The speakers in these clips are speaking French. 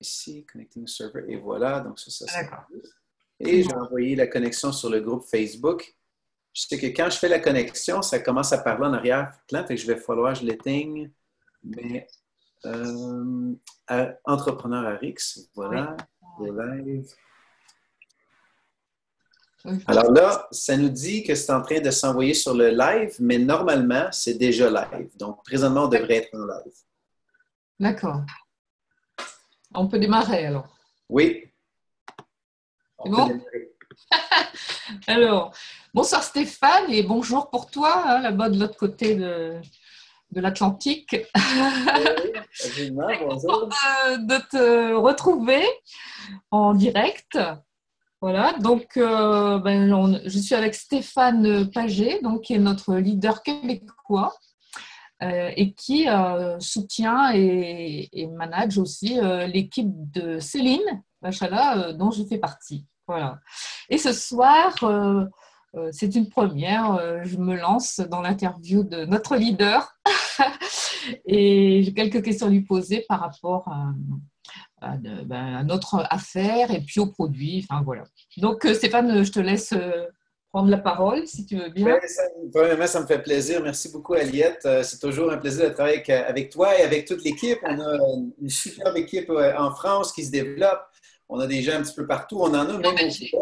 Ici, connecting server, et voilà. Donc, ça sera. D'accord. Et j'ai envoyé la connexion sur le groupe Facebook. Je sais que quand je fais la connexion, ça commence à parler en arrière-plan, fait que je vais falloir que je l'éteigne. Mais Entrepreneur à Rix, Oui. voilà, le live. Oui. Alors là, ça nous dit que c'est en train de s'envoyer sur le live, mais normalement, c'est déjà live. Donc, présentement, on devrait être en live. D'accord. On peut démarrer alors. Oui. C'est bon? Alors, bonsoir Stéphane et bonjour pour toi, hein, là-bas de l'autre côté de l'Atlantique. Oui, absolument. Bonjour. De te retrouver en direct. Voilà, donc je suis avec Stéphane Paget, donc, qui est notre leader québécois et qui soutient et manage aussi l'équipe de Céline Bachala, dont je fais partie. Voilà. Et ce soir, c'est une première, je me lance dans l'interview de notre leader et j'ai quelques questions à lui poser par rapport à notre affaire et puis aux produits. Enfin, voilà. Donc, Stéphane, je te laisse prendre la parole si tu veux bien. Premièrement, ça me fait plaisir. Merci beaucoup, Aliette. C'est toujours un plaisir de travailler avec toi et avec toute l'équipe. On a une superbe équipe en France qui se développe. On a des gens un petit peu partout. On en a même au Québec.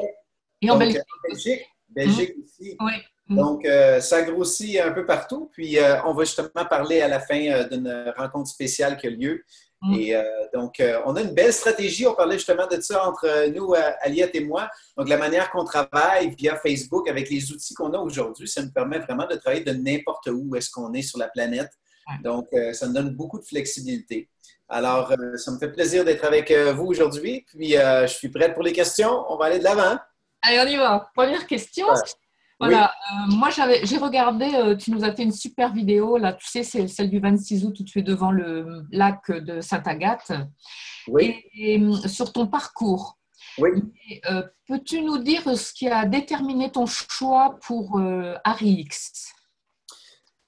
Et en Donc, Belgique. Belgique aussi. Oui. Donc, ça grossit un peu partout. Puis, on va justement parler à la fin d'une rencontre spéciale qui a lieu. Et donc, on a une belle stratégie. On parlait justement de ça entre nous, Aliette et moi. Donc, la manière qu'on travaille via Facebook avec les outils qu'on a aujourd'hui, ça nous permet vraiment de travailler de n'importe où est-ce qu'on est sur la planète. Donc, ça nous donne beaucoup de flexibilité. Alors, ça me fait plaisir d'être avec vous aujourd'hui. Puis, je suis prête pour les questions. On va aller de l'avant. Allez, on y va. Première question. Oui. Voilà, moi j'ai regardé, tu nous as fait une super vidéo, là, tu sais, c'est celle du 26 août où tu es devant le lac de Sainte-Agathe Oui. et sur ton parcours. Oui. Peux-tu nous dire ce qui a déterminé ton choix pour ARIX?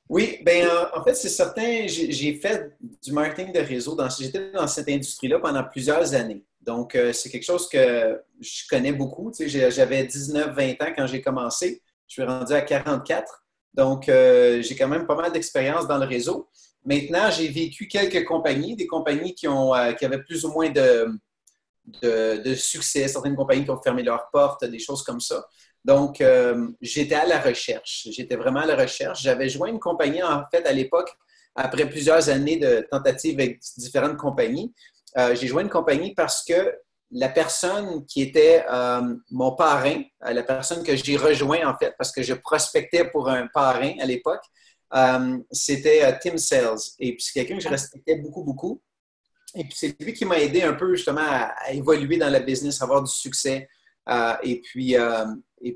Oui, bien, en fait, c'est certain, j'ai fait du marketing de réseau. J'étais dans cette industrie-là pendant plusieurs années. Donc, c'est quelque chose que je connais beaucoup. Tu sais, j'avais 19-20 ans quand j'ai commencé. Je suis rendu à 44. Donc, j'ai quand même pas mal d'expérience dans le réseau. Maintenant, j'ai vécu quelques compagnies, des compagnies qui avaient plus ou moins de succès, certaines compagnies qui ont fermé leurs portes, des choses comme ça. Donc, j'étais à la recherche. J'étais vraiment à la recherche. J'avais joint une compagnie, en fait, à l'époque, après plusieurs années de tentatives avec différentes compagnies. J'ai joint une compagnie parce que la personne qui était mon parrain, la personne que j'ai rejoint, en fait, parce que je prospectais pour un parrain à l'époque, c'était Tim Sales. Et puis, c'est quelqu'un que je respectais beaucoup, beaucoup. Et puis, c'est lui qui m'a aidé un peu justement à évoluer dans la business, à avoir du succès. Et puis,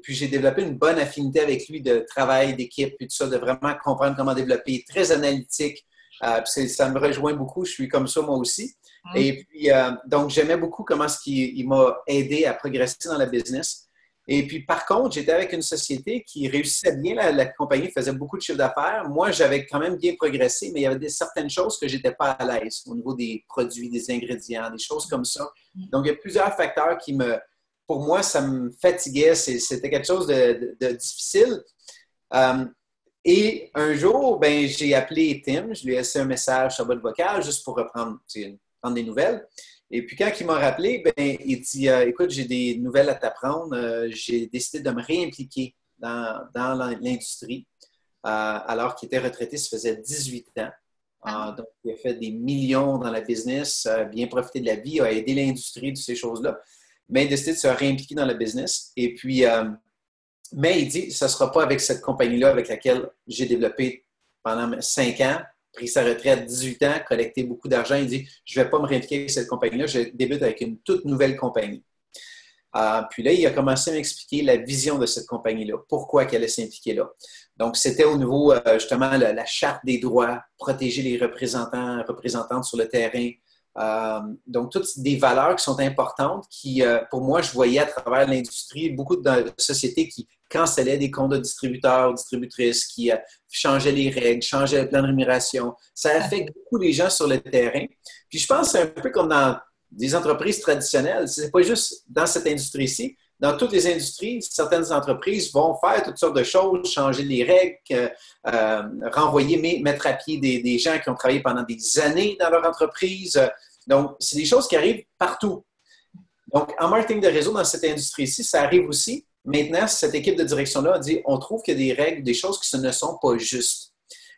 j'ai développé une bonne affinité avec lui de travail, d'équipe, puis tout ça, de vraiment comprendre comment développer, très analytique. Puis ça me rejoint beaucoup, je suis comme ça moi aussi. Et puis, donc, j'aimais beaucoup comment il m'a aidé à progresser dans la business. Et puis, par contre, j'étais avec une société qui réussissait bien. La compagnie faisait beaucoup de chiffre d'affaires. Moi, j'avais quand même bien progressé, mais il y avait certaines choses que je n'étais pas à l'aise au niveau des produits, des ingrédients, des choses comme ça. Donc, il y a plusieurs facteurs pour moi, ça me fatiguait. C'était quelque chose de difficile. Et un jour, ben, j'ai appelé Tim. Je lui ai laissé un message sur votre vocal juste pour prendre des nouvelles. Et puis, quand il m'a rappelé, ben, il dit écoute, j'ai des nouvelles à t'apprendre. J'ai décidé de me réimpliquer dans l'industrie. Alors qu'il était retraité, ça faisait 18 ans. Donc, il a fait des millions dans la business, bien profité de la vie, a aidé l'industrie de ces choses-là, mais il a décidé de se réimpliquer dans le business. Et puis, mais il dit ce ne sera pas avec cette compagnie-là avec laquelle j'ai développé pendant 5 ans, pris sa retraite à 18 ans, collecté beaucoup d'argent. Il dit je ne vais pas me réimpliquer avec cette compagnie-là, je débute avec une toute nouvelle compagnie. Puis là, il a commencé à m'expliquer la vision de cette compagnie-là, pourquoi elle allait s'impliquer là. Donc, c'était au niveau, justement, la charte des droits, protéger les représentantes sur le terrain. Donc, toutes des valeurs qui sont importantes qui, pour moi, je voyais à travers l'industrie beaucoup de sociétés qui cancellaient des comptes de distributeurs, distributrices, qui changeaient les règles, changeaient le plan de rémunération. Ça affecte beaucoup les gens sur le terrain. Puis, je pense que c'est un peu comme dans des entreprises traditionnelles. Ce n'est pas juste dans cette industrie-ci. Dans toutes les industries, certaines entreprises vont faire toutes sortes de choses, changer les règles, renvoyer, mettre à pied des gens qui ont travaillé pendant des années dans leur entreprise. Donc, c'est des choses qui arrivent partout. Donc, en marketing de réseau, dans cette industrie-ci, ça arrive aussi. Maintenant, cette équipe de direction-là a dit, on trouve qu'il y a des règles, des choses qui ne sont pas justes.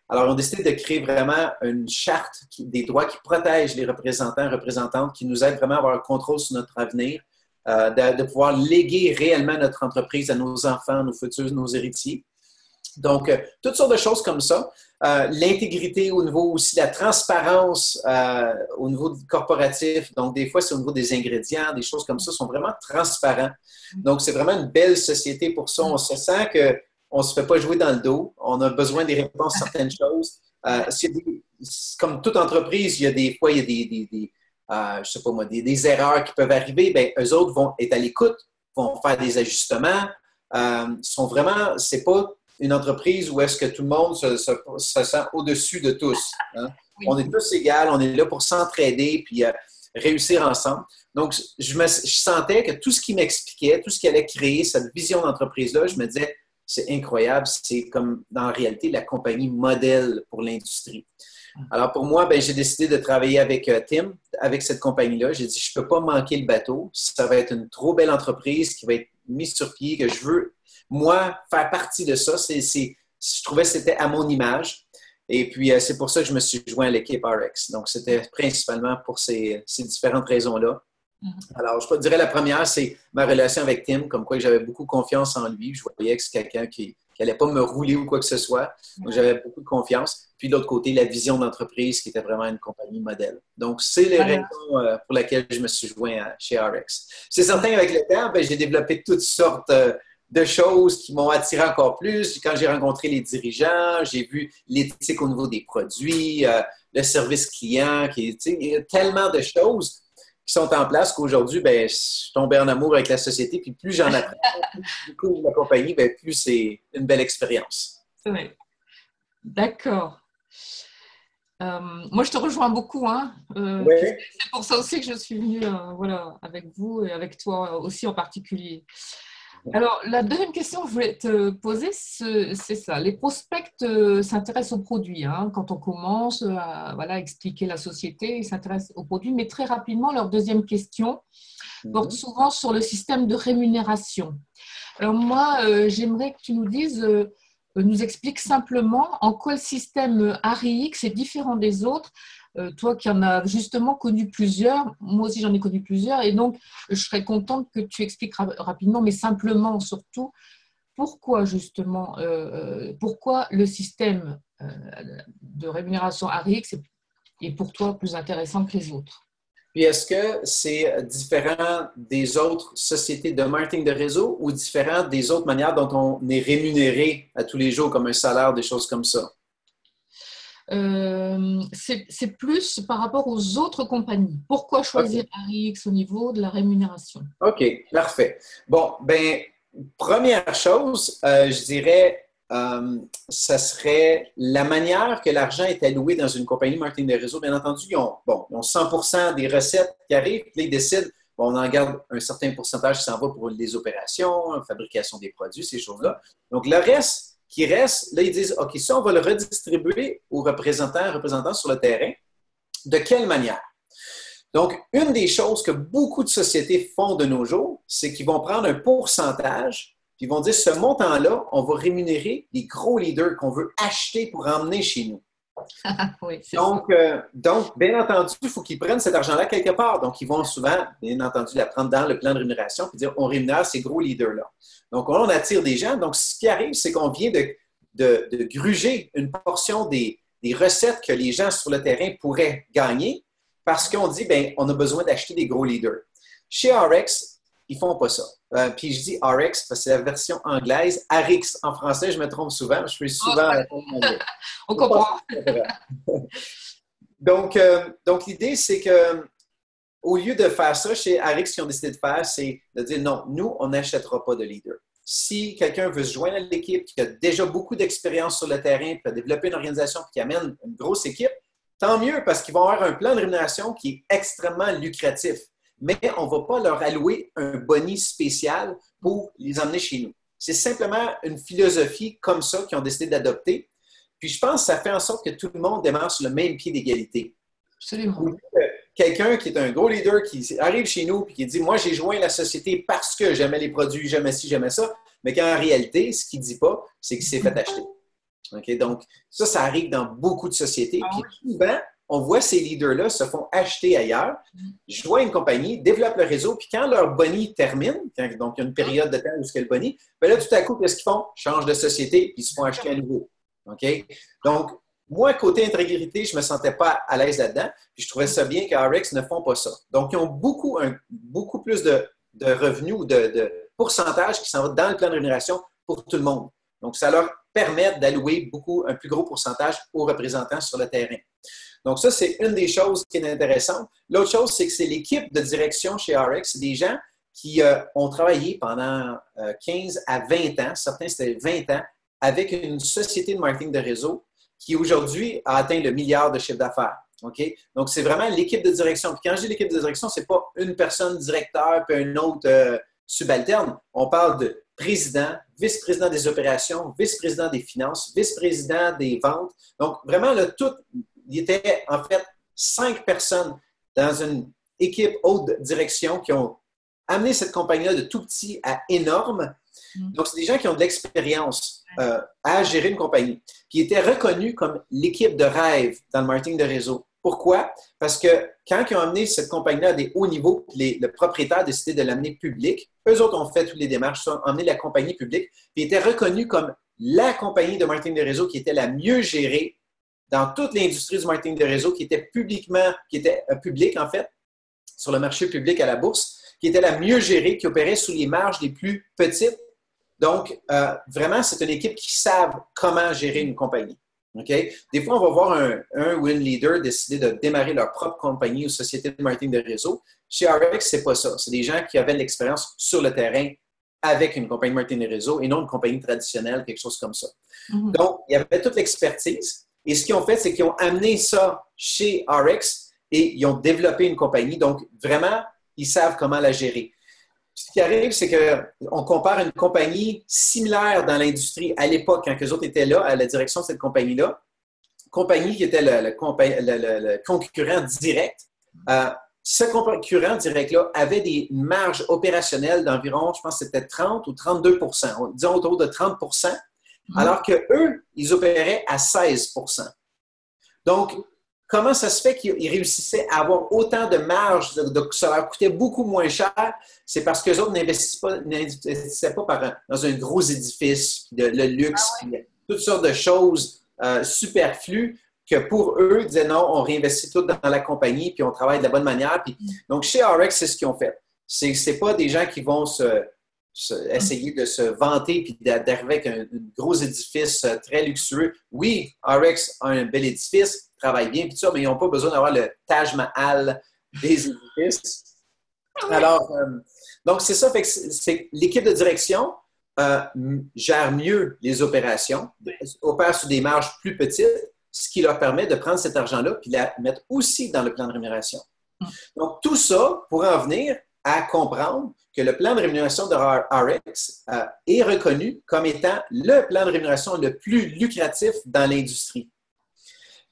Alors, on a décidé de créer vraiment une charte des droits qui protège les représentants et représentantes, qui nous aident vraiment à avoir un contrôle sur notre avenir, de pouvoir léguer réellement notre entreprise à nos enfants, nos futurs, nos héritiers. Donc, toutes sortes de choses comme ça. L'intégrité au niveau aussi de la transparence au niveau corporatif. Donc, des fois, c'est au niveau des ingrédients, des choses comme ça sont vraiment transparents. Donc, c'est vraiment une belle société pour ça. On se sent qu'on ne se fait pas jouer dans le dos. On a besoin des réponses à certaines choses. Comme toute entreprise, il y a des fois, il y a je sais pas moi, des erreurs qui peuvent arriver. Bien, eux autres vont être à l'écoute, vont faire des ajustements. Sont vraiment, c'est pas une entreprise où est-ce que tout le monde se sent au-dessus de tous. Hein? Oui. On est tous égaux, on est là pour s'entraider puis réussir ensemble. Donc, je sentais que tout ce qui m'expliquait, tout ce qui allait créer cette vision d'entreprise-là, je me disais, c'est incroyable, c'est comme dans la réalité la compagnie modèle pour l'industrie. Alors, pour moi, ben, j'ai décidé de travailler avec Tim, avec cette compagnie-là. J'ai dit, je ne peux pas manquer le bateau. Ça va être une trop belle entreprise qui va être mise sur pied, que je veux, moi, faire partie de ça. Je trouvais que c'était à mon image. Et puis, c'est pour ça que je me suis joint à l'équipe RX. Donc, c'était principalement pour ces différentes raisons-là. Alors, je dirais la première, c'est ma relation avec Tim, comme quoi j'avais beaucoup confiance en lui. Je voyais que c'est quelqu'un qui n'allait pas me rouler ou quoi que ce soit. Donc, j'avais beaucoup de confiance. Puis, de l'autre côté, la vision d'entreprise qui était vraiment une compagnie modèle. Donc, c'est les raisons pour lesquelles je me suis joint chez RX. C'est certain, avec le temps, ben, j'ai développé toutes sortes de choses qui m'ont attiré encore plus. Quand j'ai rencontré les dirigeants, j'ai vu l'éthique au niveau des produits, le service client, il y a tellement de choses qui sont en place qu'aujourd'hui, ben, je suis tombé en amour avec la société, puis plus j'en apprends, plus la compagnie, ben, plus c'est une belle expérience. Oui. D'accord. Moi, je te rejoins beaucoup. Hein. Oui. C'est pour ça aussi que je suis venue voilà, avec vous et avec toi aussi en particulier. Alors, la deuxième question que je voulais te poser, c'est ça. Les prospects s'intéressent aux produits. Hein. Quand on commence à expliquer la société, ils s'intéressent aux produits. Mais très rapidement, leur deuxième question porte souvent sur le système de rémunération. Alors moi, j'aimerais que tu nous expliques simplement en quoi le système ARIX est différent des autres. Toi qui en as justement connu plusieurs, moi aussi j'en ai connu plusieurs, et donc je serais contente que tu expliques rapidement, mais simplement surtout, pourquoi justement, pourquoi le système de rémunération ARIX est pour toi plus intéressant que les autres. Puis est-ce que c'est différent des autres sociétés de marketing de réseau ou différent des autres manières dont on est rémunéré à tous les jours, comme un salaire, des choses comme ça? C'est plus par rapport aux autres compagnies. Pourquoi choisir ARIX au niveau de la rémunération? OK, parfait. Bon, ben première chose, je dirais, ça serait la manière que l'argent est alloué dans une compagnie marketing de réseau. Bien entendu, ils ont 100% des recettes qui arrivent, puis ils décident, on en garde un certain pourcentage qui s'en va pour les opérations, la fabrication des produits, ces choses-là. Donc, le reste qui reste, là, ils disent, OK, ça, on va le redistribuer aux représentants sur le terrain. De quelle manière? Donc, une des choses que beaucoup de sociétés font de nos jours, c'est qu'ils vont prendre un pourcentage, puis ils vont dire, ce montant-là, on va rémunérer les gros leaders qu'on veut acheter pour emmener chez nous. Oui, donc, bien entendu, il faut qu'ils prennent cet argent-là quelque part. Donc, ils vont souvent, bien entendu, la prendre dans le plan de rémunération puis dire, on rémunère ces gros leaders-là. Donc, on attire des gens. Donc, ce qui arrive, c'est qu'on vient de gruger une portion des recettes que les gens sur le terrain pourraient gagner parce qu'on dit, bien, on a besoin d'acheter des gros leaders. Chez RX, ils ne font pas ça. Puis je dis RX parce que c'est la version anglaise. RX en français, je me trompe souvent. Je fais souvent on comprend. Donc, l'idée, c'est que au lieu de faire ça, chez RX, ce qu'ils ont décidé de faire, c'est de dire non, nous, on n'achètera pas de leader. Si quelqu'un veut se joindre à l'équipe, qui a déjà beaucoup d'expérience sur le terrain, puis a développé une organisation, puis qui amène une grosse équipe, tant mieux parce qu'ils vont avoir un plan de rémunération qui est extrêmement lucratif. Mais on ne va pas leur allouer un boni spécial pour les emmener chez nous. C'est simplement une philosophie comme ça qu'ils ont décidé d'adopter. Puis je pense que ça fait en sorte que tout le monde démarre sur le même pied d'égalité. Absolument. Quelqu'un qui est un gros leader qui arrive chez nous et qui dit « Moi, j'ai joint la société parce que j'aimais les produits, j'aimais ci, j'aimais ça. » Mais qu'en réalité, ce qu'il ne dit pas, c'est qu'il s'est fait acheter. Okay? Donc, ça arrive dans beaucoup de sociétés. Puis souvent, on voit ces leaders-là se font acheter ailleurs, joignent une compagnie, développent le réseau, puis quand leur boni termine, donc il y a une période de temps où c'est le boni, bien là, tout à coup, qu'est-ce qu'ils font? Ils changent de société, puis ils se font acheter à nouveau. Okay? Donc, moi, côté intégrité, je ne me sentais pas à l'aise là-dedans, puis je trouvais ça bien qu'RX ne font pas ça. Donc, ils ont beaucoup plus de revenus ou de pourcentage qui s'en va dans le plan de rémunération pour tout le monde. Donc, ça leur permet d'allouer un plus gros pourcentage aux représentants sur le terrain. Donc, ça, c'est une des choses qui est intéressante. L'autre chose, c'est que c'est l'équipe de direction chez RX. C'est des gens qui ont travaillé pendant 15 à 20 ans, certains c'était 20 ans, avec une société de marketing de réseau qui aujourd'hui a atteint le milliard de chiffre d'affaires. Okay? Donc, c'est vraiment l'équipe de direction. Puis quand je dis l'équipe de direction, ce n'est pas une personne directeur puis un autre subalterne. On parle de président, vice-président des opérations, vice-président des finances, vice-président des ventes. Donc, vraiment, il y était en fait 5 personnes dans une équipe haute direction qui ont amené cette compagnie-là de tout petit à énorme. Donc, c'est des gens qui ont de l'expérience à gérer une compagnie, qui étaient reconnus comme l'équipe de rêve dans le marketing de réseau. Pourquoi? Parce que quand ils ont amené cette compagnie-là à des hauts niveaux, le propriétaire a décidé de l'amener public, eux autres ont fait toutes les démarches, ont amené la compagnie publique, puis étaient reconnus comme la compagnie de marketing de réseau qui était la mieux gérée dans toute l'industrie du marketing de réseau, qui était publique en fait, sur le marché public à la bourse, qui était la mieux gérée, qui opérait sous les marges les plus petites. Donc, vraiment, c'est une équipe qui savent comment gérer une compagnie. Okay? Des fois, on va voir un ou une leader décider de démarrer leur propre compagnie ou société de marketing de réseau. Chez RX, ce n'est pas ça. C'est des gens qui avaient de l'expérience sur le terrain avec une compagnie de marketing de réseau et non une compagnie traditionnelle, quelque chose comme ça. Donc, il y avait toute l'expertise. Et ce qu'ils ont fait, c'est qu'ils ont amené ça chez RX et ils ont développé une compagnie. Donc, vraiment, ils savent comment la gérer. Ce qui arrive, c'est qu'on compare une compagnie similaire dans l'industrie à l'époque, quand eux autres étaient là, à la direction de cette compagnie-là, compagnie qui était le concurrent direct. Ce concurrent direct-là avait des marges opérationnelles d'environ, je pense que c'était 30 ou 32 disons autour de 30 alors qu'eux, ils opéraient à 16 Donc, comment ça se fait qu'ils réussissaient à avoir autant de marge, ça leur coûtait beaucoup moins cher? C'est parce qu'eux autres n'investissaient pas dans un gros édifice, le luxe, toutes sortes de choses superflues que pour eux, ils disaient non, on réinvestit tout dans la compagnie puis on travaille de la bonne manière. Puis, donc, chez RX, c'est ce qu'ils ont fait. Ce n'est pas des gens qui vont essayer de se vanter puis d'arriver avec un gros édifice très luxueux. Oui, RX a un bel édifice, travaille bien, puis tout ça, mais ils n'ont pas besoin d'avoir le Taj Mahal des édifices. Alors, donc c'est ça, fait que c'est l'équipe de direction gère mieux les opérations, opère sur des marges plus petites, ce qui leur permet de prendre cet argent-là et de la mettre aussi dans le plan de rémunération. Donc, tout ça pour en venir à comprendre que le plan de rémunération de RX est reconnu comme étant le plan de rémunération le plus lucratif dans l'industrie.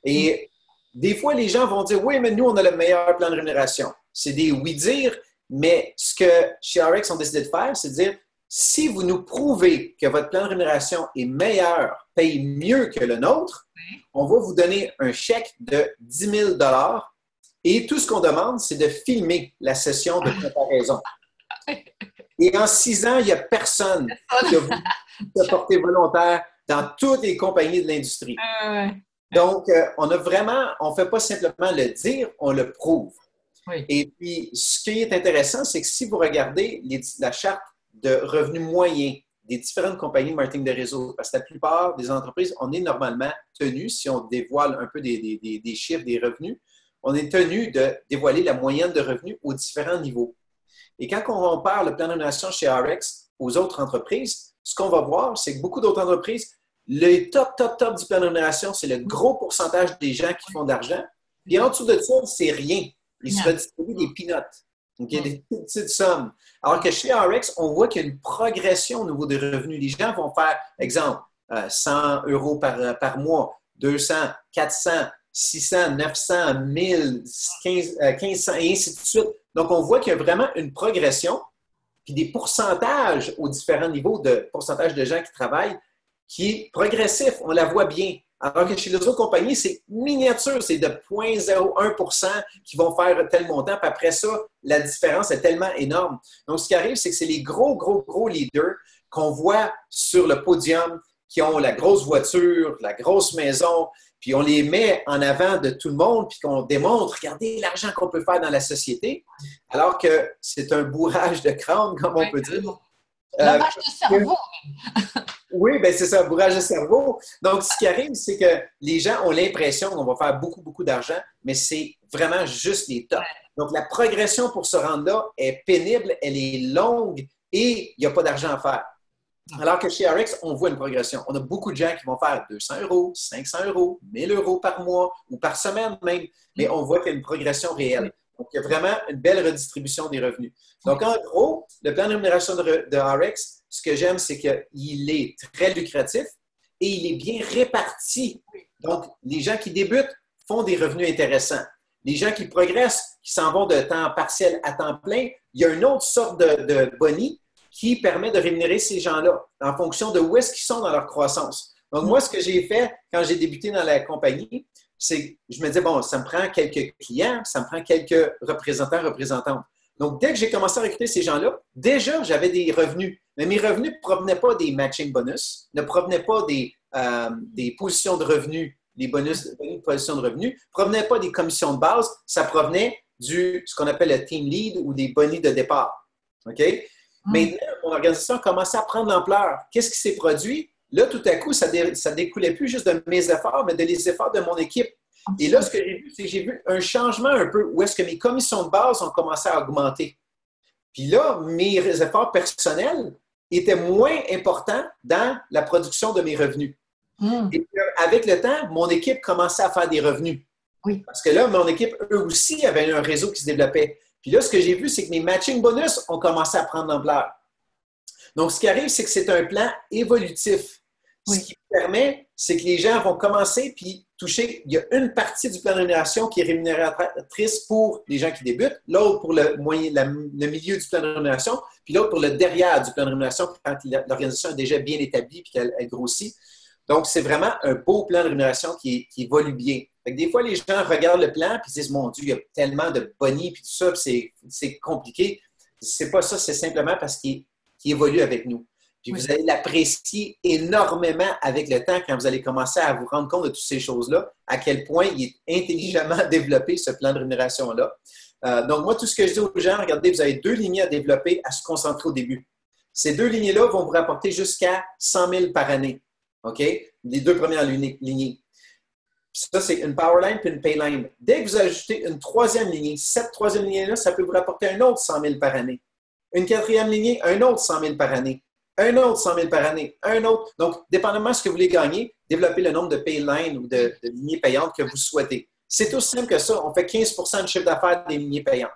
Et des fois, les gens vont dire « Oui, mais nous, on a le meilleur plan de rémunération. » C'est des oui-dire, mais ce que chez RX, on a décidé de faire, c'est de dire « Si vous nous prouvez que votre plan de rémunération est meilleur, paye mieux que le nôtre, on va vous donner un chèque de 10 000 et tout ce qu'on demande, c'est de filmer la session de comparaison. » Et en 6 ans, il n'y a personne qui a porté volontaire dans toutes les compagnies de l'industrie. Donc, on ne fait pas simplement le dire, on le prouve. Oui. Et puis, ce qui est intéressant, c'est que si vous regardez la charte de revenus moyens des différentes compagnies de marketing de réseau, parce que la plupart des entreprises, on est normalement tenu, si on dévoile un peu des chiffres, des revenus, on est tenu de dévoiler la moyenne de revenus aux différents niveaux. Et quand on compare le plan de rémunération chez RX aux autres entreprises, ce qu'on va voir, c'est que beaucoup d'autres entreprises, le top du plan de rémunération, c'est le gros pourcentage des gens qui font de l'argent. Puis en dessous de ça, c'est rien. Il se Rien. redistribue des peanuts. Donc, il y a des petites sommes. Alors que chez RX, on voit qu'il y a une progression au niveau des revenus. Les gens vont faire, exemple, 100 euros par mois, 200, 400, 600, 900, 1000, 1500 et ainsi de suite. Donc, on voit qu'il y a vraiment une progression, puis des pourcentages aux différents niveaux de pourcentage de gens qui travaillent qui est progressif. On la voit bien. Alors que chez les autres compagnies, c'est miniature, c'est de 0,01% qui vont faire tel montant. Puis après ça, la différence est tellement énorme. Donc, ce qui arrive, c'est que c'est les gros leaders qu'on voit sur le podium, qui ont la grosse voiture, la grosse maison, puis on les met en avant de tout le monde, puis qu'on démontre, regardez l'argent qu'on peut faire dans la société, alors que c'est un bourrage de crâne, comme on peut dire. Lavage de cerveau. Oui, bien c'est ça, bourrage de cerveau. Donc, ce qui arrive, c'est que les gens ont l'impression qu'on va faire beaucoup d'argent, mais c'est vraiment juste les tops. Donc, la progression pour se rendre là est pénible, elle est longue et il n'y a pas d'argent à faire. Alors que chez RX, on voit une progression. On a beaucoup de gens qui vont faire 200 euros, 500 euros, 1000 euros par mois ou par semaine même, mais on voit qu'il y a une progression réelle. Donc, il y a vraiment une belle redistribution des revenus. Donc, en gros, le plan de rémunération de RX, ce que j'aime, c'est qu'il est très lucratif et il est bien réparti. Donc, les gens qui débutent font des revenus intéressants. Les gens qui progressent, qui s'en vont de temps partiel à temps plein, il y a une autre sorte de boni qui permet de rémunérer ces gens-là en fonction de où est-ce qu'ils sont dans leur croissance. Donc, moi, ce que j'ai fait quand j'ai débuté dans la compagnie, c'est que je me disais, bon, ça me prend quelques clients, ça me prend quelques représentants, représentantes. Donc, dès que j'ai commencé à recruter ces gens-là, déjà, j'avais des revenus. Mais mes revenus ne provenaient pas des matching bonus, ne provenaient pas des positions de revenus, des bonus de positions de revenus, ne provenaient pas des commissions de base, ça provenait ce qu'on appelle le team lead ou des bonus de départ. OK? Maintenant, mon organisation a commencé à prendre l'ampleur. Qu'est-ce qui s'est produit? Là, tout à coup, ça découlait plus juste de mes efforts, mais de les efforts de mon équipe. Et là, ce que j'ai vu, c'est que j'ai vu un changement un peu où est-ce que mes commissions de base ont commencé à augmenter. Puis là, mes efforts personnels étaient moins importants dans la production de mes revenus. Et puis, avec le temps, mon équipe commençait à faire des revenus. Oui. Parce que là, mon équipe, eux aussi, avaient un réseau qui se développait. Puis là, ce que j'ai vu, c'est que mes matching bonus ont commencé à prendre l'ampleur. Donc, ce qui arrive, c'est que c'est un plan évolutif. Oui. Ce qui permet, c'est que les gens vont commencer puis toucher. Il y a une partie du plan de rémunération qui est rémunératrice pour les gens qui débutent, l'autre pour le milieu du plan de rémunération, puis l'autre pour le derrière du plan de rémunération quand l'organisation est déjà bien établie puis qu'elle grossit. Donc, c'est vraiment un beau plan de rémunération qui évolue bien. Fait que des fois, les gens regardent le plan et disent, mon Dieu, il y a tellement de bonnies puis tout ça, puis c'est compliqué. C'est pas ça, c'est simplement parce qu'il évolue avec nous. Puis vous allez l'apprécier énormément avec le temps quand vous allez commencer à vous rendre compte de toutes ces choses-là, à quel point il est intelligemment développé, ce plan de rémunération-là. Donc, moi, tout ce que je dis aux gens, regardez, vous avez 2 lignées à développer, à se concentrer au début. Ces 2 lignées-là vont vous rapporter jusqu'à 100 000 par année. OK? Les 2 premières lignées. Ça, c'est une Powerline puis une Payline. Dès que vous ajoutez une 3e lignée, cette 3e lignée-là, ça peut vous rapporter un autre 100 000 par année. Une 4e lignée, un autre 100 000 par année. Un autre 100 000 par année. Un autre. Donc, dépendamment de ce que vous voulez gagner, développez le nombre de Payline ou de lignées payantes que vous souhaitez. C'est aussi simple que ça. On fait 15 % de chiffre d'affaires des lignées payantes.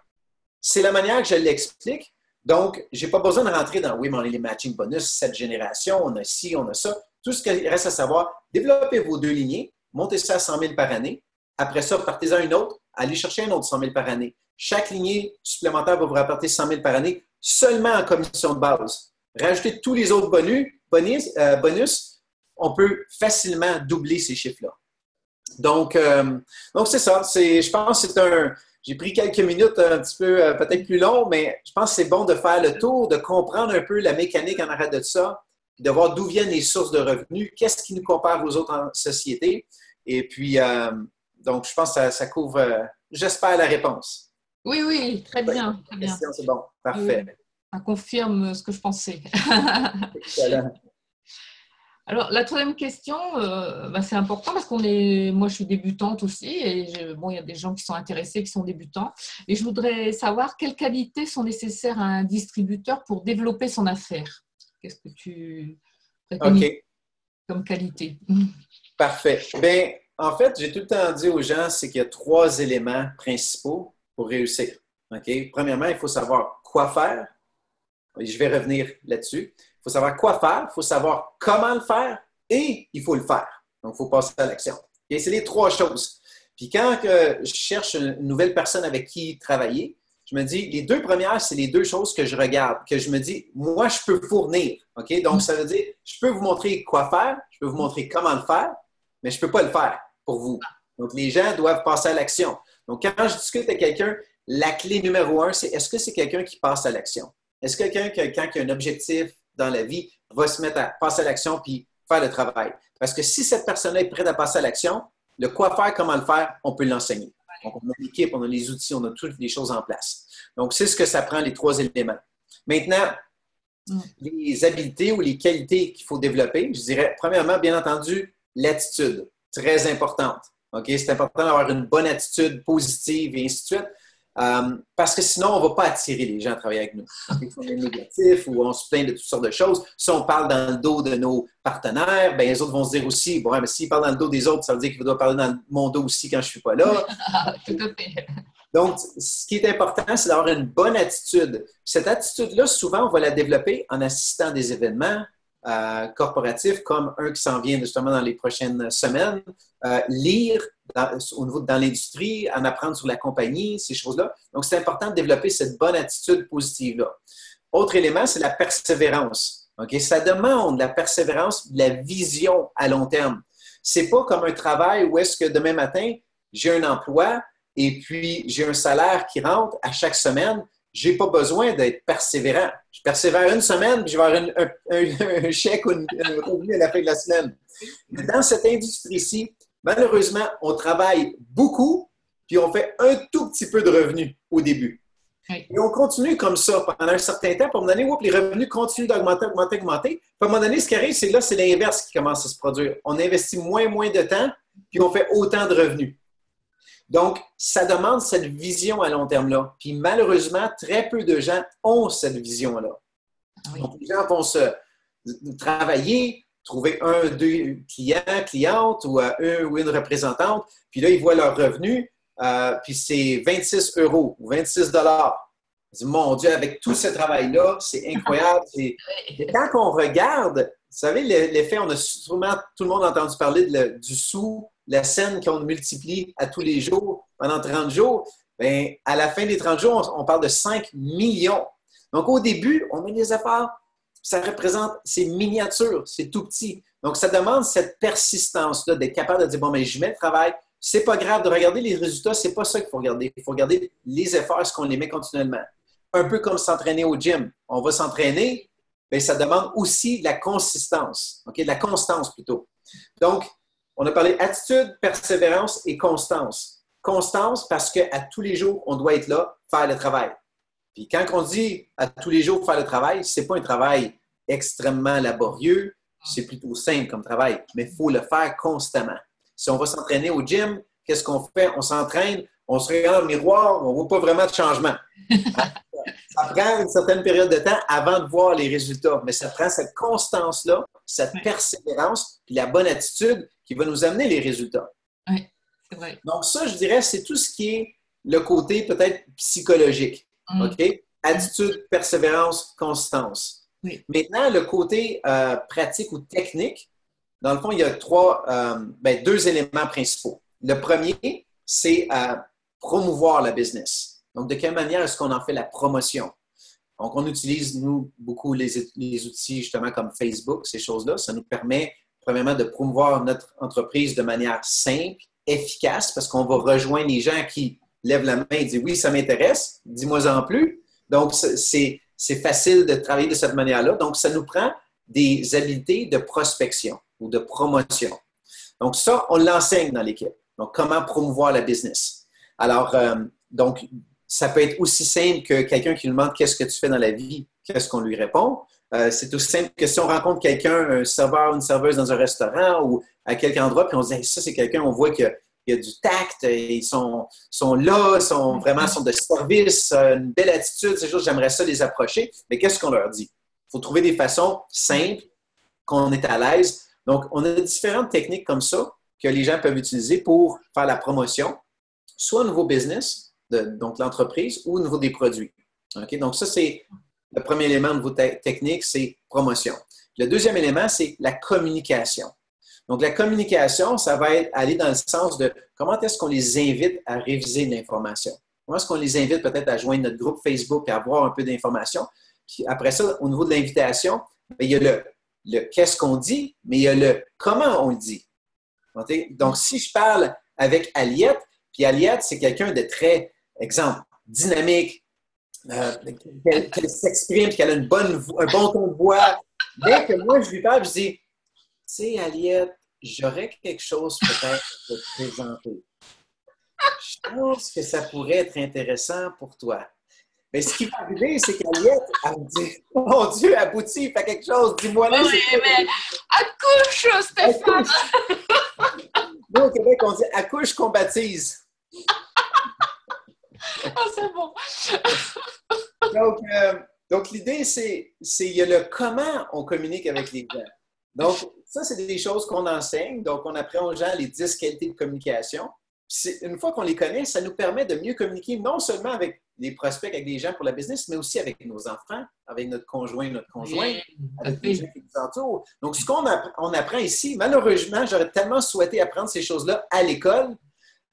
C'est la manière que je l'explique. Donc, je n'ai pas besoin de rentrer dans, oui, mais on a les matching bonus, cette génération, on a ci, on a ça. Tout ce qu'il reste à savoir, développez vos 2 lignées, montez ça à 100 000 par année. Après ça, partez-en une autre, allez chercher un autre 100 000 par année. Chaque lignée supplémentaire va vous rapporter 100 000 par année seulement en commission de base. Rajoutez tous les autres bonus, on peut facilement doubler ces chiffres-là. Donc c'est ça. Je pense que c'est j'ai pris quelques minutes un petit peu, peut-être plus long, mais je pense que c'est bon de faire le tour, de comprendre un peu la mécanique en arrière de ça, puis de voir d'où viennent les sources de revenus, qu'est-ce qui nous compare aux autres sociétés. Et puis, donc, je pense que ça couvre, j'espère, la réponse. Oui, très bien. Très bien. C'est bon, parfait. Oui, ça confirme ce que je pensais. Excellent. Alors, la 3e question, c'est important parce moi, je suis débutante aussi et il y a des gens qui sont intéressés, qui sont débutants. Et je voudrais savoir quelles qualités sont nécessaires à un distributeur pour développer son affaire. Qu'est-ce que tu préconises comme qualité? Parfait. Bien, En fait, j'ai tout le temps dit aux gens, c'est qu'il y a 3 éléments principaux pour réussir. OK? Premièrement, il faut savoir quoi faire. Et je vais revenir là-dessus. Il faut savoir quoi faire, il faut savoir comment le faire et il faut le faire. Donc, il faut passer à l'action. Et c'est les 3 choses. Puis quand je cherche une nouvelle personne avec qui travailler, je me dis, les 2 premières, c'est les 2 choses que je regarde, que je me dis, moi, je peux fournir. OK? Donc, ça veut dire, je peux vous montrer quoi faire, je peux vous montrer comment le faire, mais je ne peux pas le faire pour vous. Donc, les gens doivent passer à l'action. Donc, quand je discute avec quelqu'un, la clé numéro 1, c'est est-ce que c'est quelqu'un qui passe à l'action? Est-ce que quelqu'un, quand il a un objectif dans la vie, va se mettre à passer à l'action puis faire le travail? Parce que si cette personne-là est prête à passer à l'action, le quoi faire, comment le faire, on peut l'enseigner. Donc, on a l'équipe, on a les outils, on a toutes les choses en place. Donc, c'est ce que ça prend, les 3 éléments. Maintenant, les habiletés ou les qualités qu'il faut développer, je dirais, premièrement, bien entendu, l'attitude, très importante. OK? C'est important d'avoir une bonne attitude positive et ainsi de suite. Parce que sinon, on ne va pas attirer les gens à travailler avec nous. Si on est négatif ou on se plaint de toutes sortes de choses, si on parle dans le dos de nos partenaires, bien, les autres vont se dire aussi, bon, mais s'ils parlent dans le dos des autres, ça veut dire qu'ils doivent parler dans mon dos aussi quand je ne suis pas là. Tout à fait. Donc, ce qui est important, c'est d'avoir une bonne attitude. Cette attitude-là, souvent, on va la développer en assistant à des événements corporatifs, comme un qui s'en vient justement dans les prochaines semaines, lire au niveau dans l'industrie, en apprendre sur la compagnie, ces choses-là. Donc, c'est important de développer cette bonne attitude positive-là. Autre élément, c'est la persévérance. Okay? Ça demande la persévérance, de la vision à long terme. C'est pas comme un travail où est-ce que demain matin, j'ai un emploi et puis j'ai un salaire qui rentre à chaque semaine. Je n'ai pas besoin d'être persévérant. Je persévère une semaine, puis je vais avoir un chèque ou un revenu à la fin de la semaine. Mais dans cette industrie-ci, malheureusement, on travaille beaucoup, puis on fait un tout petit peu de revenus au début. Oui. Et on continue comme ça pendant un certain temps. Puis à un moment donné, les revenus continuent d'augmenter, augmenter, augmenter. Puis à un moment donné, ce qui arrive, c'est là, c'est l'inverse qui commence à se produire. On investit moins de temps, puis on fait autant de revenus. Donc, ça demande cette vision à long terme-là. Puis malheureusement, très peu de gens ont cette vision-là. Oui. Donc, les gens vont se travailler, trouver 1, 2 clients, clientes ou un ou une représentante. Puis là, ils voient leur revenu, puis c'est 26 € ou 26 $. Ils disent, mon Dieu, avec tout ce travail-là, c'est incroyable. Et quand on regarde, vous savez, l'effet, on a sûrement tout le monde a entendu parler du sou, la scène qu'on multiplie à tous les jours pendant 30 jours. Bien, à la fin des 30 jours, on parle de 5 millions. Donc, au début, on met des efforts. Ça représente, c'est miniature, c'est tout petit. Donc, ça demande cette persistance-là, d'être capable de dire, bon, mais je mets le travail. C'est pas grave de regarder les résultats, c'est pas ça qu'il faut regarder. Il faut regarder les efforts, est-ce qu'on les met continuellement. Un peu comme s'entraîner au gym. On va s'entraîner, bien, ça demande aussi de la consistance, okay? De la constance plutôt. Donc, on a parlé attitude, persévérance et constance. Constance parce qu'à tous les jours, on doit être là, faire le travail. Puis quand on dit à tous les jours faire le travail, ce n'est pas un travail extrêmement laborieux, c'est plutôt simple comme travail, mais il faut le faire constamment. Si on va s'entraîner au gym, qu'est-ce qu'on fait? On s'entraîne, on se regarde dans le miroir, on ne voit pas vraiment de changement. Ça prend une certaine période de temps avant de voir les résultats, mais ça prend cette constance-là, cette persévérance, puis la bonne attitude qui va nous amener les résultats. Oui, c'est vrai. Donc ça, je dirais, c'est tout ce qui est le côté peut-être psychologique. OK? Attitude, persévérance, constance. Oui. Maintenant, le côté pratique ou technique, dans le fond, il y a 2 éléments principaux. Le premier, c'est promouvoir la business. Donc, de quelle manière est-ce qu'on en fait la promotion? Donc, on utilise, nous, beaucoup les outils, justement, comme Facebook, ces choses-là. Ça nous permet, premièrement, de promouvoir notre entreprise de manière simple, efficace, parce qu'on va rejoindre les gens qui lèvent la main et disent « Oui, ça m'intéresse, dis-moi en plus ». Donc, c'est facile de travailler de cette manière-là. Donc, ça nous prend des habiletés de prospection ou de promotion. Donc, ça, on l'enseigne dans l'équipe. Donc, comment promouvoir la business. Alors, ça peut être aussi simple que quelqu'un qui nous demande « Qu'est-ce que tu fais dans la vie? » Qu'est-ce qu'on lui répond? C'est aussi simple que si on rencontre quelqu'un, un serveur ou une serveuse dans un restaurant ou à quelque endroit, puis on se dit hey, « Ça, c'est quelqu'un, on voit qu'il y a du tact, ils sont là, sont de service, une belle attitude, ces choses, j'aimerais ça les approcher. » Mais qu'est-ce qu'on leur dit? Il faut trouver des façons simples, qu'on est à l'aise. Donc, on a différentes techniques comme ça que les gens peuvent utiliser pour faire la promotion, soit au niveau business, donc l'entreprise, ou au niveau des produits. Okay? Donc, ça, c'est le premier élément au niveau technique, c'est promotion. Le deuxième élément, c'est la communication. Donc, la communication, ça va aller dans le sens de comment est-ce qu'on les invite à réviser l'information. Comment est-ce qu'on les invite peut-être à joindre notre groupe Facebook et à avoir un peu d'informations. Puis après ça, au niveau de l'invitation, il y a le qu'est-ce qu'on dit, mais il y a le comment on le dit. Okay? Donc, si je parle avec Aliette, puis Aliette, c'est quelqu'un de très, exemple, dynamique, qu'elle s'exprime, qu'elle a un bon ton de voix, dès que moi, je lui parle, je dis, tu sais, Aliette, j'aurais quelque chose peut-être à te présenter. Je pense que ça pourrait être intéressant pour toi. Mais ce qui va arriver, c'est qu'Aliette, elle me dit, oh mon Dieu, abouti, fais quelque chose, dis-moi là. Oui, mais accouche, Stéphane! Nous, au Québec, on dit accouche qu'on baptise. Ah, c'est bon. Donc l'idée, c'est il y a le comment on communique avec les gens. Donc, ça, c'est des choses qu'on enseigne. Donc, on apprend aux gens les 10 qualités de communication. Une fois qu'on les connaît, ça nous permet de mieux communiquer non seulement avec les prospects, avec des gens pour la business, mais aussi avec nos enfants, avec notre conjoint, avec les gens qui nous entourent. Donc, ce qu'on apprend ici, malheureusement, j'aurais tellement souhaité apprendre ces choses-là à l'école,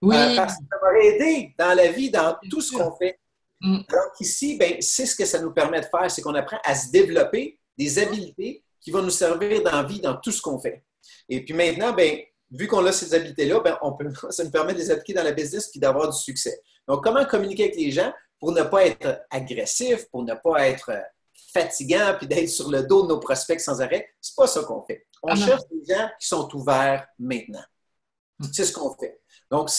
parce que ça m'aurait aidé dans la vie, dans tout ce qu'on fait. Alors qu'ici, c'est ce que ça nous permet de faire, c'est qu'on apprend à se développer des habiletés qui vont nous servir dans la vie, dans tout ce qu'on fait. Et puis maintenant, vu qu'on a ces habiletés-là, ça nous permet de les appliquer dans la business et d'avoir du succès. Donc, comment communiquer avec les gens pour ne pas être agressif, pour ne pas être fatigant, puis d'être sur le dos de nos prospects sans arrêt? C'est pas ça qu'on fait. On cherche des gens qui sont ouverts maintenant. C'est ce qu'on fait. Donc,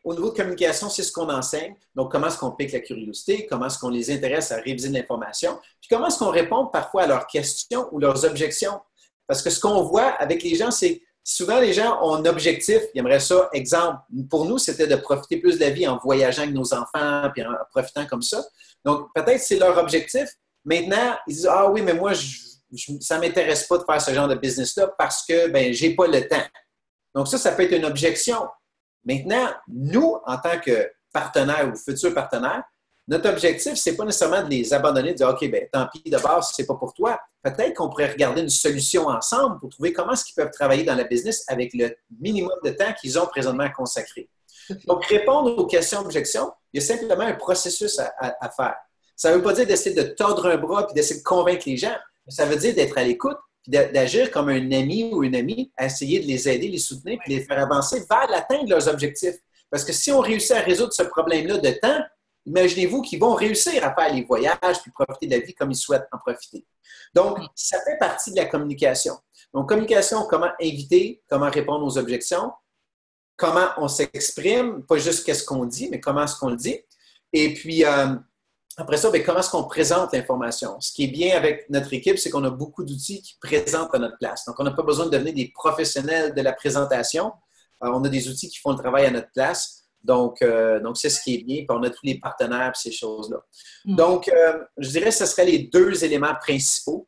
au niveau de communication, c'est ce qu'on enseigne. Donc, comment est-ce qu'on pique la curiosité? Comment est-ce qu'on les intéresse à réviser de l'information? Puis, comment est-ce qu'on répond parfois à leurs questions ou leurs objections? Parce que ce qu'on voit avec les gens, c'est souvent les gens ont un objectif. Ils aimeraient ça. Exemple, pour nous, c'était de profiter plus de la vie en voyageant avec nos enfants puis en profitant comme ça. Donc, peut-être c'est leur objectif. Maintenant, ils disent « Ah oui, mais moi, ça ne m'intéresse pas de faire ce genre de business-là parce que je n'ai pas le temps. » Donc, ça peut être une objection. Maintenant, nous, en tant que partenaires ou futurs partenaires, notre objectif, ce n'est pas nécessairement de les abandonner, de dire OK, tant pis, de base, ce n'est pas pour toi. Peut-être qu'on pourrait regarder une solution ensemble pour trouver comment est-ce qu'ils peuvent travailler dans la business avec le minimum de temps qu'ils ont présentement à consacrer. Donc, répondre aux questions-objections, il y a simplement un processus à faire. Ça ne veut pas dire d'essayer de tordre un bras et d'essayer de convaincre les gens. Ça veut dire d'être à l'écoute puis d'agir comme un ami ou une amie, à essayer de les aider, les soutenir, puis les faire avancer vers l'atteinte de leurs objectifs. Parce que si on réussit à résoudre ce problème-là de temps, imaginez-vous qu'ils vont réussir à faire les voyages puis profiter de la vie comme ils souhaitent en profiter. Donc, ça fait partie de la communication. Donc, communication, comment inviter, comment répondre aux objections, comment on s'exprime, pas juste qu'est-ce qu'on dit, mais comment est-ce qu'on le dit. Et puis, après ça, comment est-ce qu'on présente l'information? Ce qui est bien avec notre équipe, c'est qu'on a beaucoup d'outils qui présentent à notre place. Donc, on n'a pas besoin de devenir des professionnels de la présentation. On a des outils qui font le travail à notre place. Donc c'est ce qui est bien. Puis, on a tous les partenaires et ces choses-là. Donc, je dirais que ce seraient les deux éléments principaux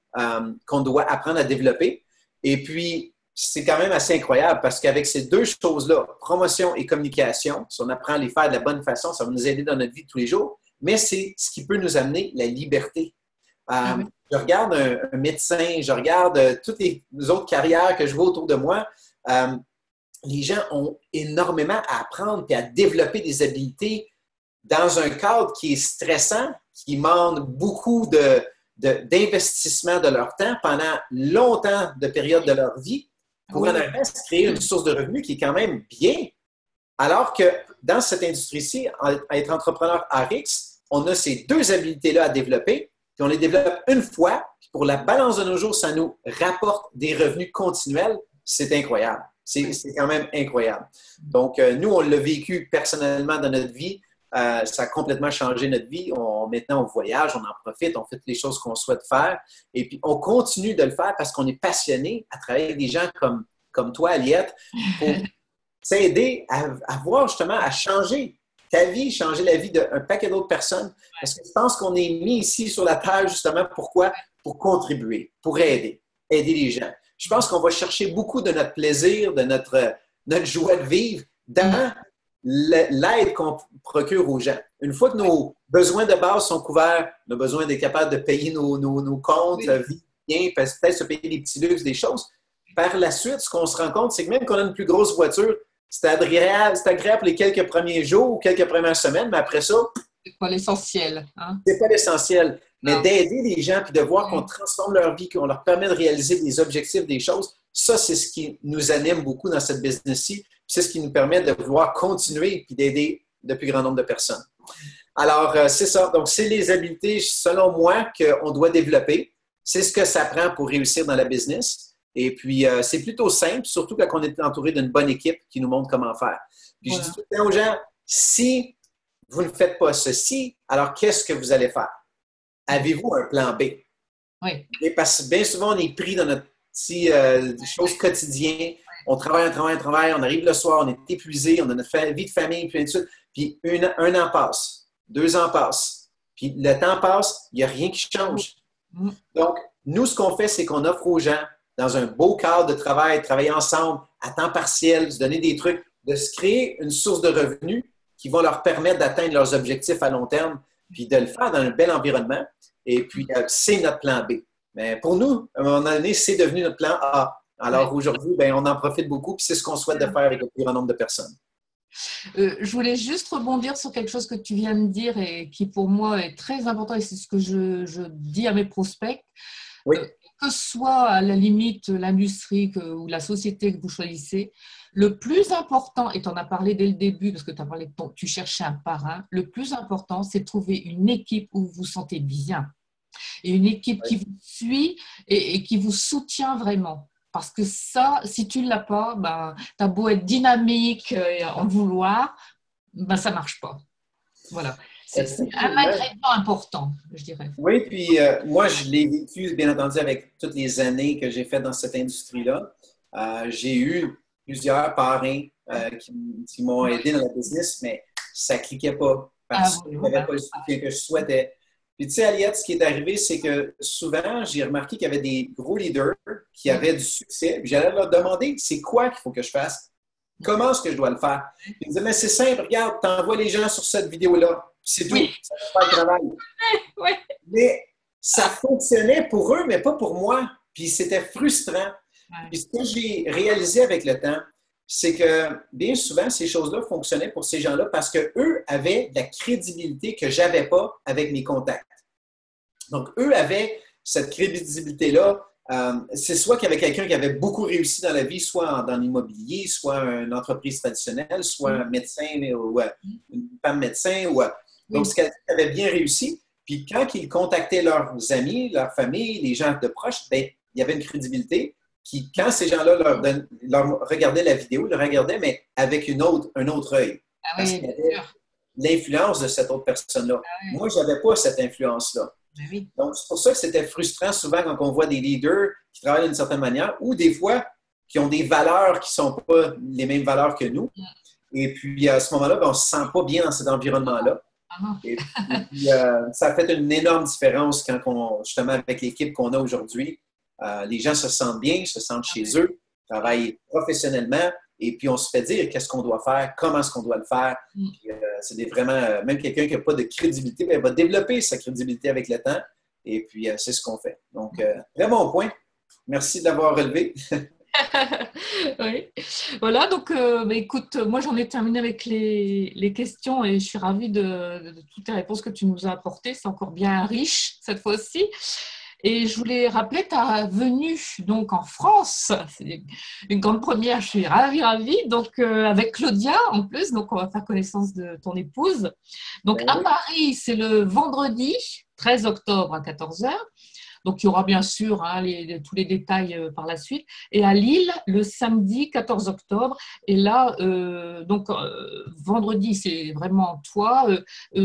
qu'on doit apprendre à développer. Et puis, c'est quand même assez incroyable parce qu'avec ces deux choses-là, promotion et communication, si on apprend à les faire de la bonne façon, ça va nous aider dans notre vie de tous les jours. Mais c'est ce qui peut nous amener la liberté. Je regarde un médecin, je regarde toutes les autres carrières que je vois autour de moi. Les gens ont énormément à apprendre et à développer des habiletés dans un cadre qui est stressant, qui demande beaucoup d'investissement de leur temps pendant longtemps de période de leur vie pour en arriver à se créer une source de revenus qui est quand même bien. Alors que dans cette industrie-ci, à être entrepreneur RX, on a ces deux habiletés-là à développer, puis on les développe une fois, puis pour la balance de nos jours, ça nous rapporte des revenus continuels. C'est incroyable. C'est quand même incroyable. Donc, nous, on l'a vécu personnellement dans notre vie. Ça a complètement changé notre vie. Maintenant, on voyage, on en profite, on fait toutes les choses qu'on souhaite faire. Et puis, on continue de le faire parce qu'on est passionné à travailler avec des gens comme toi, Aliette, pour s'aider à voir justement, à changer ta vie, changer la vie d'un paquet d'autres personnes. Parce que je pense qu'on est mis ici sur la terre justement pourquoi? Pour contribuer, pour aider les gens. Je pense qu'on va chercher beaucoup de notre plaisir, de notre notre joie de vivre dans l'aide qu'on procure aux gens. Une fois que nos besoins de base sont couverts, on a besoin d'être capable de payer nos comptes, vivre bien, peut-être se payer des petits luxes, des choses. Par la suite, ce qu'on se rend compte, c'est que même qu'on a une plus grosse voiture, c'est agréable pour les quelques premiers jours ou quelques premières semaines, mais après ça, c'est pas l'essentiel. Hein? C'est pas l'essentiel. Mais d'aider les gens puis de voir qu'on transforme leur vie, qu'on leur permet de réaliser des objectifs, des choses, ça, c'est ce qui nous anime beaucoup dans cette business-ci. C'est ce qui nous permet de pouvoir continuer puis d'aider le plus grand nombre de personnes. Alors, c'est ça. Donc, c'est les habiletés, selon moi, qu'on doit développer. C'est ce que ça prend pour réussir dans la business. Et puis, c'est plutôt simple, surtout quand on est entouré d'une bonne équipe qui nous montre comment faire. Puis, je dis tout le temps aux gens, si vous ne faites pas ceci, alors qu'est-ce que vous allez faire? Avez-vous un plan B? Oui. Et parce que bien souvent, on est pris dans notre petit choses quotidiennes. On travaille, on arrive le soir, on est épuisé, on a notre vie de famille, puis ainsi de suite. Puis un an passe, 2 ans passent. Puis le temps passe, il n'y a rien qui change. Donc, nous, ce qu'on fait, c'est qu'on offre aux gens, dans un beau cadre de travail, travailler ensemble, à temps partiel, se donner des trucs, de se créer une source de revenus qui vont leur permettre d'atteindre leurs objectifs à long terme, puis de le faire dans un bel environnement. Et puis, c'est notre plan B. Mais pour nous, à un moment donné, c'est devenu notre plan A. Alors aujourd'hui, ben, on en profite beaucoup, puis c'est ce qu'on souhaite de faire avec le plus grand nombre de personnes. Je voulais juste rebondir sur quelque chose que tu viens de dire et qui pour moi est très important et c'est ce que je dis à mes prospects. Oui. Que ce soit à la limite l'industrie ou la société que vous choisissez, le plus important, et tu en as parlé dès le début parce que tu cherchais un parrain, le plus important, c'est de trouver une équipe où vous vous sentez bien et une équipe qui vous suit et qui vous soutient vraiment. Parce que ça, si tu ne l'as pas, ben, tu as beau être dynamique et en vouloir, ben, ça ne marche pas. Voilà. C'est un ingrédient important, je dirais. Oui, puis moi, je l'ai vécu, bien entendu, avec toutes les années que j'ai faites dans cette industrie-là. J'ai eu plusieurs parrains qui m'ont aidé dans la business, mais ça ne cliquait pas parce que je n'avais pas le soutien que je souhaitais. Puis, tu sais, Aliette, ce qui est arrivé, c'est que souvent, j'ai remarqué qu'il y avait des gros leaders qui avaient du succès. Puis, j'allais leur demander, c'est quoi qu'il faut que je fasse? Comment est-ce que je dois le faire? Ils me disaient, mais c'est simple, regarde, tu envoies les gens sur cette vidéo-là. C'est tout. Ça fait pas le travail. Oui. Mais ça fonctionnait pour eux, mais pas pour moi. Puis, c'était frustrant. Puis, ce que j'ai réalisé avec le temps, c'est que bien souvent, ces choses-là fonctionnaient pour ces gens-là parce qu'eux avaient de la crédibilité que je n'avais pas avec mes contacts. Donc, eux avaient cette crédibilité-là. C'est soit qu'il y avait quelqu'un qui avait beaucoup réussi dans la vie, soit dans l'immobilier, soit une entreprise traditionnelle, soit un médecin ou une femme médecin. Donc, c'est quelqu'un qui avait bien réussi. Puis, quand ils contactaient leurs amis, leur famille, les gens de proches, bien, il y avait une crédibilité. Qui, quand ces gens-là leur regardaient la vidéo, ils le regardaient, mais avec un autre œil. Parce qu'il y avait l'influence de cette autre personne-là. Moi, je n'avais pas cette influence-là. Donc, c'est pour ça que c'était frustrant souvent quand on voit des leaders qui travaillent d'une certaine manière ou des fois qui ont des valeurs qui ne sont pas les mêmes valeurs que nous. Et puis, à ce moment-là, ben, on ne se sent pas bien dans cet environnement-là. Et puis, ça a fait une énorme différence quand justement, avec l'équipe qu'on a aujourd'hui, les gens se sentent bien, se sentent chez eux, travaillent professionnellement, et puis on se fait dire qu'est-ce qu'on doit faire, comment est-ce qu'on doit le faire. Puis, c'est vraiment, même quelqu'un qui n'a pas de crédibilité, bien, va développer sa crédibilité avec le temps, et puis c'est ce qu'on fait. Donc, très bon point. Merci de l'avoir relevé. Oui. Voilà, donc écoute, moi j'en ai terminé avec les questions et je suis ravie de toutes les réponses que tu nous as apportées. C'est encore bien riche cette fois-ci. Et je voulais rappeler ta venue donc en France. C'est une grande première, je suis ravie. Donc avec Claudia en plus, donc on va faire connaissance de ton épouse. Donc à Paris, c'est le vendredi 13 octobre à 14h. Donc, il y aura bien sûr tous les détails par la suite. Et à Lille, le samedi 14 octobre. Et là, vendredi, c'est vraiment toi.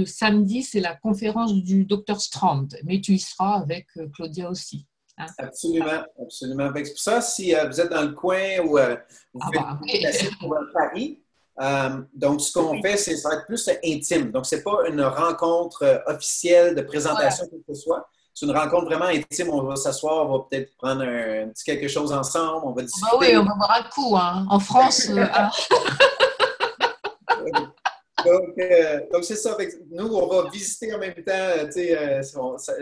Samedi, c'est la conférence du Dr Strand. Mais tu y seras avec Claudia aussi. Hein? Absolument. C'est pour ça, si vous êtes dans le coin ou vous pouvez passer pour Paris, donc, ce qu'on fait, ça va être plus intime. Donc, ce n'est pas une rencontre officielle de présentation, quoi que ce soit. c'est une rencontre vraiment intime. On va s'asseour, on va peut-être prendre un petit quelque chose ensemble, on va Bah oui, discuter. on va boire un coup, hein. En France, hein. Donc c'est ça. Fait que nous, on va visiter en même temps. Tu sais,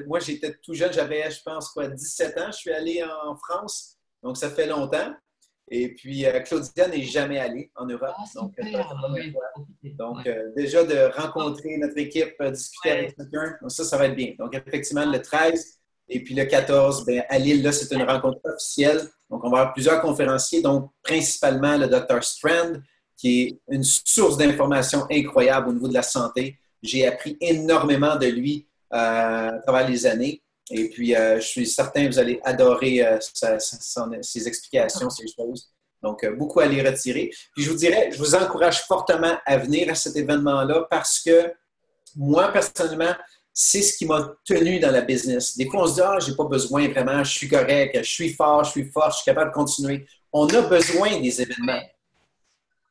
moi, j'étais tout jeune, j'avais, je pense, quoi, 17 ans. Je suis allé en France, donc ça fait longtemps. Et puis, Claudia n'est jamais allée en Europe. Ah, Donc, ça va super. être la Ah première oui, fois. faut profiter. Donc, Ouais. déjà de rencontrer notre équipe, discuter Ouais. avec quelqu'un, donc ça va être bien. Donc, effectivement, le 13 et puis le 14, ben, à Lille, là, c'est une rencontre officielle. Donc, on va avoir plusieurs conférenciers, donc principalement le Dr. Strand, qui est une source d'informations incroyable au niveau de la santé. J'ai appris énormément de lui à travers les années. Et puis, je suis certain que vous allez adorer ses explications, ses choses. Donc, beaucoup à les retirer. Puis, je vous dirais, je vous encourage fortement à venir à cet événement-là parce que moi, personnellement, c'est ce qui m'a tenu dans la business. Des fois, on se dit, ah, j'ai pas besoin vraiment, je suis correct, je suis fort, je suis fort, je suis capable de continuer. On a besoin des événements.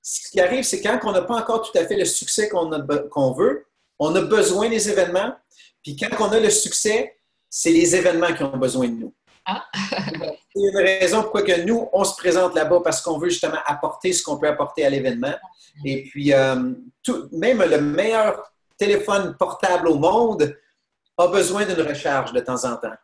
Ce qui arrive, c'est quand on n'a pas encore tout à fait le succès qu'on veut, on a besoin des événements. Puis quand on a le succès, c'est les événements qui ont besoin de nous. Ah. C'est une raison pourquoi que nous, on se présente là-bas parce qu'on veut justement apporter ce qu'on peut apporter à l'événement. Et puis, même le meilleur téléphone portable au monde a besoin d'une recharge de temps en temps.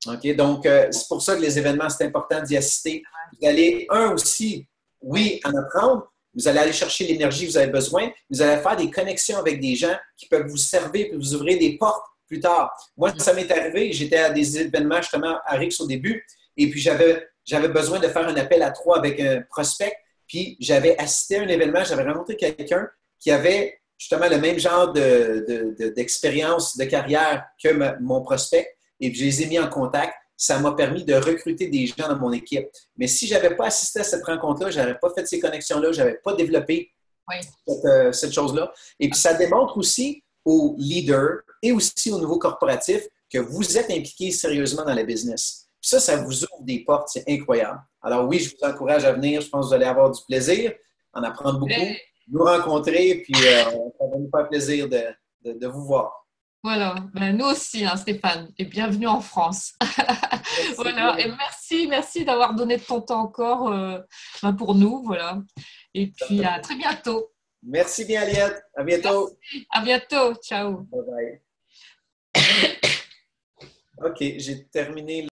OK? Donc, c'est pour ça que les événements, c'est important d'y assister. Vous allez, aussi, oui, en apprendre. Vous allez aller chercher l'énergie que vous avez besoin. Vous allez faire des connexions avec des gens qui peuvent vous servir et vous ouvrir des portes plus tard. Moi, ça m'est arrivé. J'étais à des événements justement à Rix au début et puis j'avais besoin de faire un appel à 3 avec un prospect. Puis j'avais assisté à un événement, j'avais rencontré quelqu'un qui avait justement le même genre d'expérience de carrière que mon prospect et puis je les ai mis en contact. Ça m'a permis de recruter des gens dans mon équipe. Mais si je n'avais pas assisté à cette rencontre-là, je n'aurais pas fait ces connexions-là, je n'avais pas développé cette chose-là. Et puis, ça démontre aussi aux leaders et aussi aux nouveaux corporatifs que vous êtes impliqués sérieusement dans le business. Puis ça vous ouvre des portes, c'est incroyable. Alors oui, je vous encourage à venir. Je pense que vous allez avoir du plaisir, en apprendre beaucoup, nous rencontrer, puis ça va nous faire plaisir de vous voir. Voilà, ben, nous aussi, hein, Stéphane, et bienvenue en France. Voilà, et merci d'avoir donné de ton temps encore pour nous, voilà. Et puis à très bientôt. Merci bien, Aliette. À bientôt. Merci. À bientôt. Ciao. Bye bye. OK, j'ai terminé.